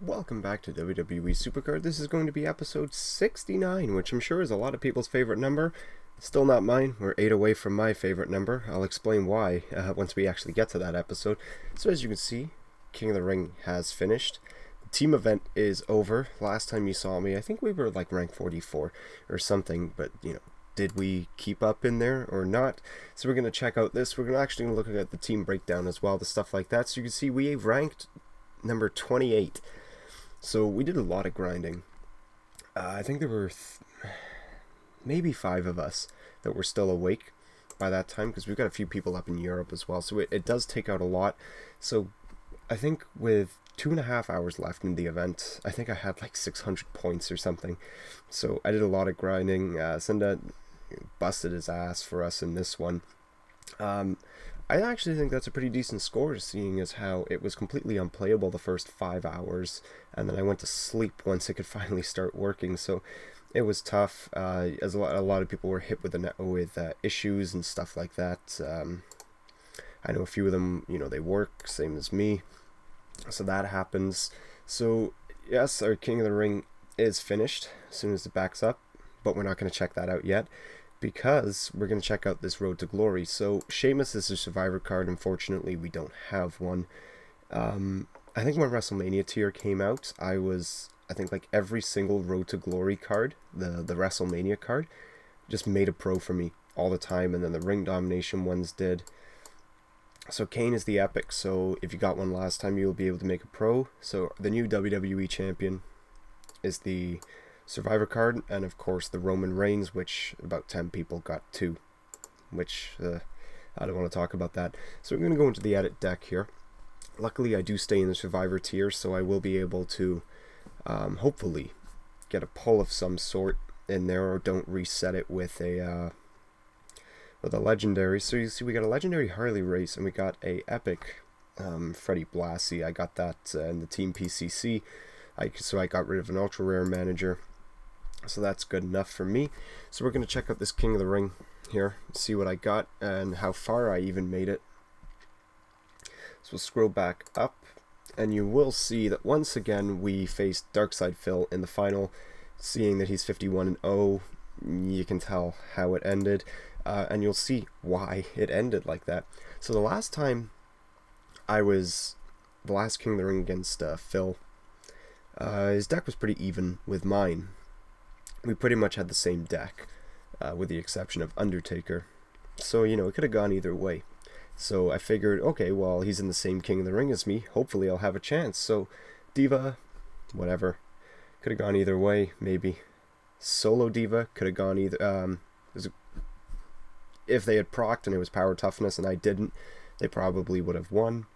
Welcome back to WWE Supercard. This is going to be episode 69, which I'm sure is a lot of people's favorite number. Still not mine. We're 8 away from my favorite number. I'll explain why once we actually get to that episode. So as you can see, King of the Ring has finished. The team event is over. Last time you saw me, I think we were like rank 44 or something, but did we keep up in there or not? So we're going to check out this. We're going to actually look at the team breakdown as well, the stuff like that. So you can see we ranked number 28. So we did a lot of grinding. I think there were maybe 5 of us that were still awake by that time, because we've got a few people up in Europe as well. So it does take out a lot. So I think with 2.5 hours left in the event, I think I had like 600 points or something. So I did a lot of grinding. Senda busted his ass for us in this one. I actually think that's a pretty decent score, seeing as how it was completely unplayable the first 5 hours, and then I went to sleep once it could finally start working. So it was tough, as a lot of people were hit with issues and stuff like that. I know a few of them, they work, same as me, so that happens. So yes, our King of the Ring is finished as soon as it backs up, but we're not going to check that out yet, because we're going to check out this Road to Glory. So Sheamus is a Survivor card. Unfortunately, we don't have one. I think when WrestleMania tier came out, I think like every single Road to Glory card, the WrestleMania card, just made a pro for me all the time, and then the Ring Domination ones did. So Kane is the epic, so if you got one last time, you'll be able to make a pro. So the new WWE champion is the Survivor card, and of course the Roman Reigns, which about 10 people got 2, which I don't want to talk about that. So we're going to go into the edit deck here. Luckily I do stay in the Survivor tier, so I will be able to hopefully get a pull of some sort in there, or don't reset it with a legendary. So you see we got a legendary Harley Race, and we got a epic Freddie Blassie. I got that in the Team PCC. So I got rid of an ultra rare manager. So that's good enough for me. So we're going to check out this King of the Ring here, see what I got, and how far I even made it. So we'll scroll back up, and you will see that once again we faced Darkside Phil in the final. Seeing that he's 51-0, you can tell how it ended, and you'll see why it ended like that. So the last time the last King of the Ring against Phil, his deck was pretty even with mine. We pretty much had the same deck, with the exception of Undertaker. So, it could have gone either way. So I figured, okay, well, he's in the same King of the Ring as me. Hopefully I'll have a chance. So Diva, whatever. Could have gone either way, maybe. Solo Diva could have gone either. If they had procced and it was power toughness and I didn't, they probably would have won.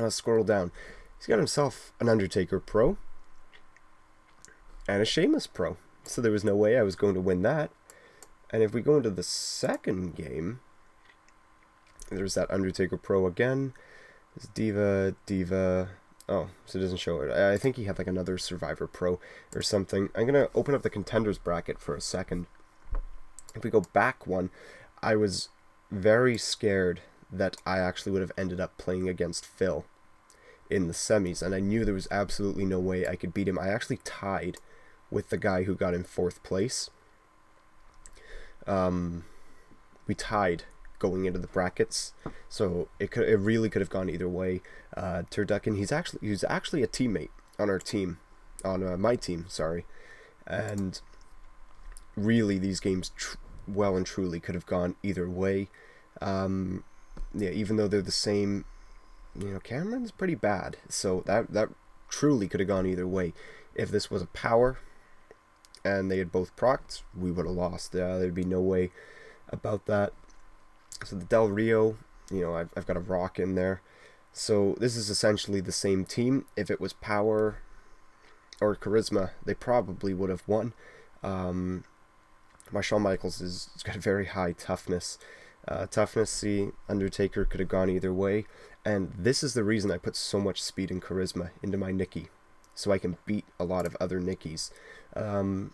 Scroll down. He's got himself an Undertaker Pro and a Sheamus Pro. So there was no way I was going to win that. And if we go into the second game, there's that Undertaker Pro again. There's Diva. Oh, so it doesn't show it. I think he had like another Survivor Pro or something. I'm going to open up the contenders bracket for a second. If we go back one, I was very scared that I actually would have ended up playing against Phil in the semis, and I knew there was absolutely no way I could beat him. I actually tied with the guy who got in 4th place. We tied going into the brackets, so it really could have gone either way. Turducken, he's actually a teammate on our team, on my team, sorry, and really these games well and truly could have gone either way. Even though they're the same, Cameron's pretty bad, so that truly could have gone either way. If this was a power and they had both procced, we would have lost. There'd be no way about that. So the Del Rio, I've got a Rock in there. So this is essentially the same team. If it was power or charisma, they probably would have won. My Shawn Michaels has got a very high toughness. See, Undertaker could have gone either way. And this is the reason I put so much speed and charisma into my Nikki, so I can beat a lot of other Nikki's. A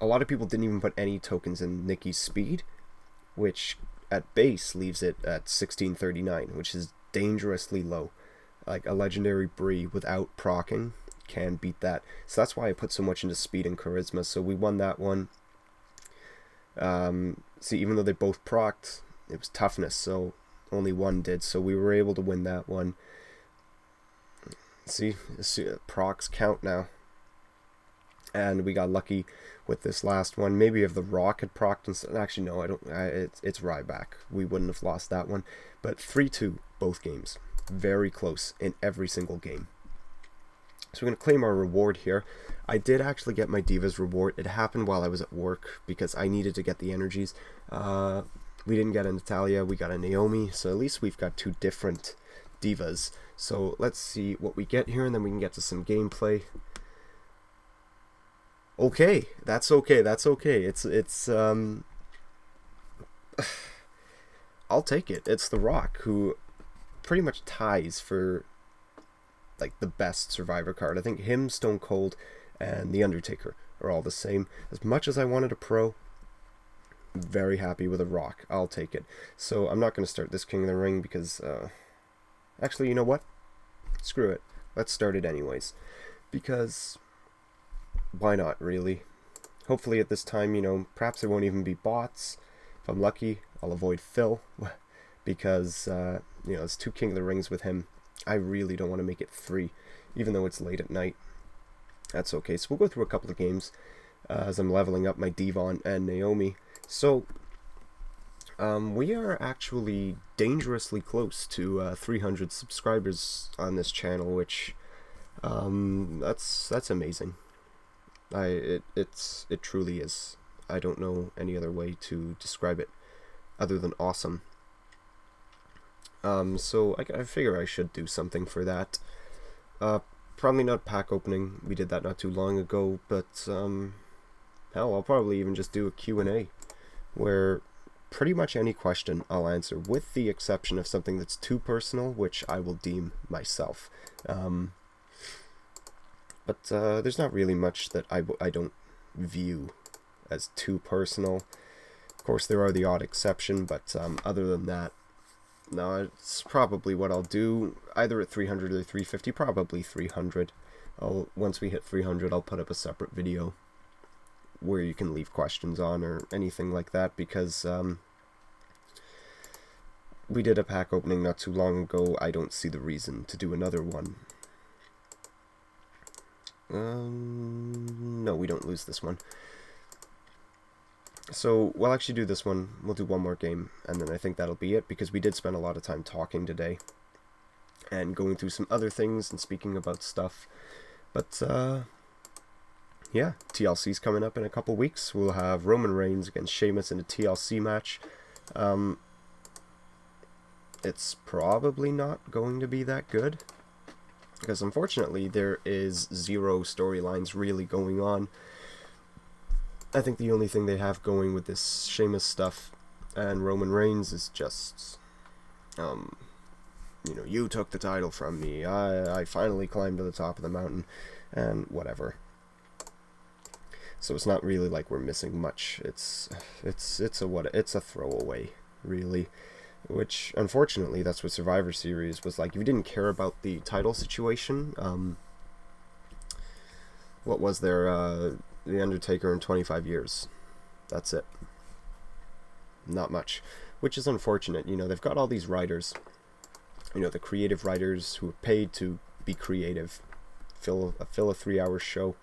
lot of people didn't even put any tokens in Nikki's speed, which at base leaves it at 1639, which is dangerously low. like a legendary Bree without proccing can beat that. So that's why I put so much into speed and charisma. So we won that one. See, even though they both procced, it was toughness, so only one did. So we were able to win that one. See, procs count now. And we got lucky with this last one. Maybe if the Rock had procced instead. Actually, no, I don't. It's Ryback. We wouldn't have lost that one. But 3-2 both games. Very close in every single game. So we're going to claim our reward here. I did actually get my Divas reward. It happened while I was at work because I needed to get the energies. We didn't get a Natalia. We got a Naomi. So at least we've got 2 different Divas. So let's see what we get here, and then we can get to some gameplay. Okay, that's okay. It's I'll take it. It's The Rock, who pretty much ties for like the best Survivor card. I think him, Stone Cold, and The Undertaker are all the same. As much as I wanted a pro, very happy with a Rock. I'll take it. So I'm not going to start this King of the Ring because actually, you know what? Screw it. Let's start it anyways. Because why not, really? Hopefully at this time, you know, perhaps there won't even be bots. If I'm lucky, I'll avoid Phil. Because, you know, it's 2 King of the Rings with him. I really don't want to make it 3, even though it's late at night. That's okay. So we'll go through a couple of games as I'm leveling up my Devon and Naomi. So, we are actually dangerously close to 300 subscribers on this channel, which that's amazing. It truly is. I don't know any other way to describe it other than awesome. So I figure I should do something for that. Probably not pack opening. We did that not too long ago, but hell, I'll probably even just do a Q&A where pretty much any question I'll answer, with the exception of something that's too personal, which I will deem myself. But there's not really much that I don't view as too personal. Of course, there are the odd exception, but other than that, no, it's probably what I'll do, either at 300 or 350, probably 300. Once we hit 300, I'll put up a separate video where you can leave questions on or anything like that, because we did a pack opening not too long ago. I don't see the reason to do another one. No, we don't lose this one. So we'll actually do this one. We'll do one more game, and then I think that'll be it, because we did spend a lot of time talking today and going through some other things and speaking about stuff. But yeah, TLC's coming up in a couple weeks. We'll have Roman Reigns against Sheamus in a TLC match. It's probably not going to be that good, because unfortunately there is 0 storylines really going on. I think the only thing they have going with this Sheamus stuff and Roman Reigns is just, you know, you took the title from me, I finally climbed to the top of the mountain, and whatever. So it's not really like we're missing much. It's a throwaway, really. Which, unfortunately, that's what Survivor Series was like. If you didn't care about the title situation, what was there, The Undertaker in 25 years. That's it. Not much. Which is unfortunate. You know, they've got all these writers. You know, the creative writers who are paid to be creative. Fill a 3-hour show.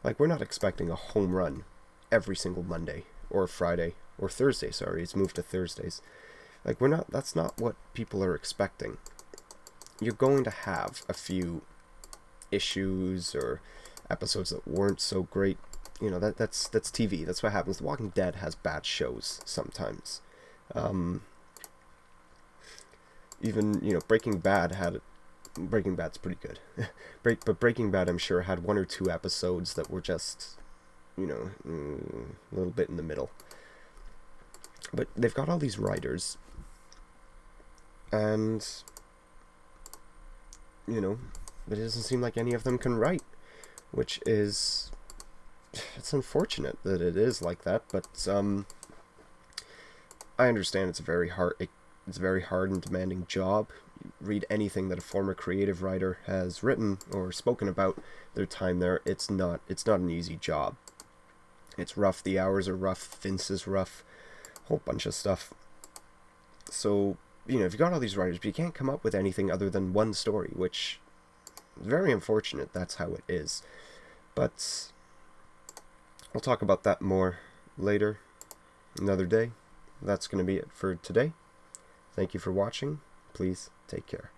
Like, we're not expecting a home run every single Monday. Or Friday. Or Thursday, sorry. It's moved to Thursdays. Like, that's not what people are expecting. You're going to have a few issues or episodes that weren't so great. You know, that's TV. That's what happens. The Walking Dead has bad shows sometimes. Even, you know, Breaking Bad's pretty good. But Breaking Bad, I'm sure, had 1 or 2 episodes that were just, you know, a little bit in the middle. But they've got all these writers, and, you know, it doesn't seem like any of them can write, which is, it's unfortunate that it is like that, but I understand it's a very hard and demanding job. read anything that a former creative writer has written or spoken about their time there, it's not an easy job. It's rough. The hours are rough. Vince is rough. A whole bunch of stuff. So, you know, if you got all these writers, but you can't come up with anything other than one story, which is very unfortunate. That's how it is. But I'll talk about that more later, another day. That's going to be it for today. Thank you for watching. Please take care.